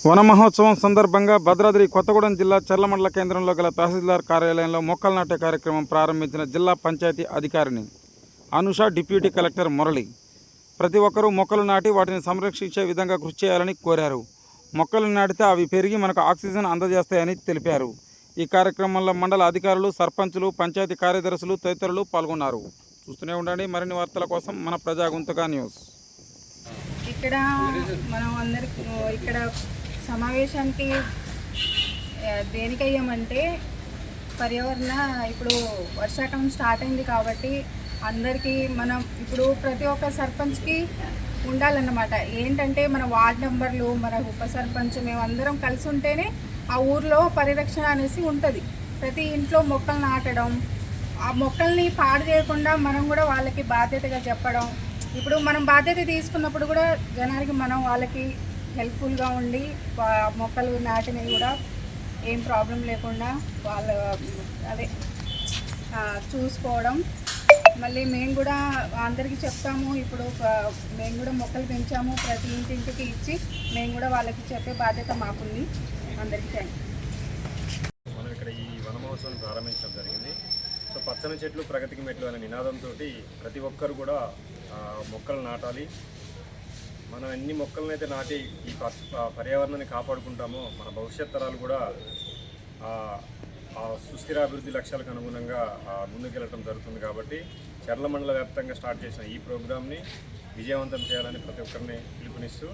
వన మహోత్సవం సందర్భంగా భద్రాద్రి కొత్తగూడెం జిల్లా చర్ల మండల కేంద్రంలో గల తహసీల్దార్ కార్యాలయంలో మొక్కలు నాటే కార్యక్రమం ప్రారంభించిన జిల్లా పంచాయతీ అధికారిని అనుష, డిప్యూటీ కలెక్టర్ మురళి. ప్రతి ఒక్కరూ మొక్కలు నాటి వాటిని సంరక్షించే విధంగా కృషి చేయాలని కోరారు. మొక్కలు నాటితే అవి పెరిగి మనకు ఆక్సిజన్ అందజేస్తాయని తెలిపారు. ఈ కార్యక్రమంలో మండల అధికారులు, సర్పంచులు, పంచాయతీ కార్యదర్శులు తదితరులు పాల్గొన్నారు. చూస్తూనే ఉండండి మరిన్ని వార్తల కోసం మన ప్రజాగొంతుక న్యూస్. ఇక్కడ మనం అందరికి ఇక్కడ సమావేశానికి దేనికయ్యామంటే పర్యావరణ ఇప్పుడు వర్షాకాలం స్టార్ట్ అయింది కాబట్టి అందరికీ మనం ఇప్పుడు ప్రతి ఒక్క సర్పంచ్కి ఉండాలన్నమాట. ఏంటంటే మన వార్డ్ నంబర్లు, మన ఉప సర్పంచ్ మేమందరం కలిసి ఉంటేనే ఆ ఊర్లో పరిరక్షణ అనేసి ఉంటుంది. ప్రతి ఇంట్లో మొక్కలు నాటడం, ఆ మొక్కల్ని పాడు చేయకుండా మనం కూడా వాళ్ళకి బాధ్యతగా చెప్పడం. ఇప్పుడు మనం బాధ్యత తీసుకున్నప్పుడు కూడా జనానికి మనం వాళ్ళకి హెల్ప్ఫుల్గా ఉండి మొక్కలు నాటినవి కూడా ఏం ప్రాబ్లం లేకుండా వాళ్ళ అదే చూసుకోవడం. మళ్ళీ మేము కూడా అందరికీ చెప్తాము. ఇప్పుడు మేము కూడా మొక్కలు పెంచాము, ప్రతి ఇంటింటికి ఇచ్చి మేము కూడా వాళ్ళకి చెప్పే బాధ్యత మాకుంది. అందరికీ థ్యాంక్ యూ. మనం ఇక్కడ ఈ వన మహోత్సవం ప్రారంభించడం జరిగింది. సో పచ్చని చెట్లు ప్రగతికి మెట్లు అనే నినాదంతో ప్రతి ఒక్కరు కూడా మొక్కలు నాటాలి. మనం ఎన్ని మొక్కలనైతే నాటి ఈ పర్యావరణాన్ని కాపాడుకుంటామో మన భవిష్యత్ తరాలు కూడా సుస్థిర అభివృద్ధి లక్ష్యాలకు అనుగుణంగా ముందుకెళ్ళడం జరుగుతుంది. కాబట్టి చర్ల మండల వ్యాప్తంగా స్టార్ట్ చేసిన ఈ ప్రోగ్రామ్ని విజయవంతం చేయాలని ప్రతి ఒక్కరిని పిలుపునిస్తూ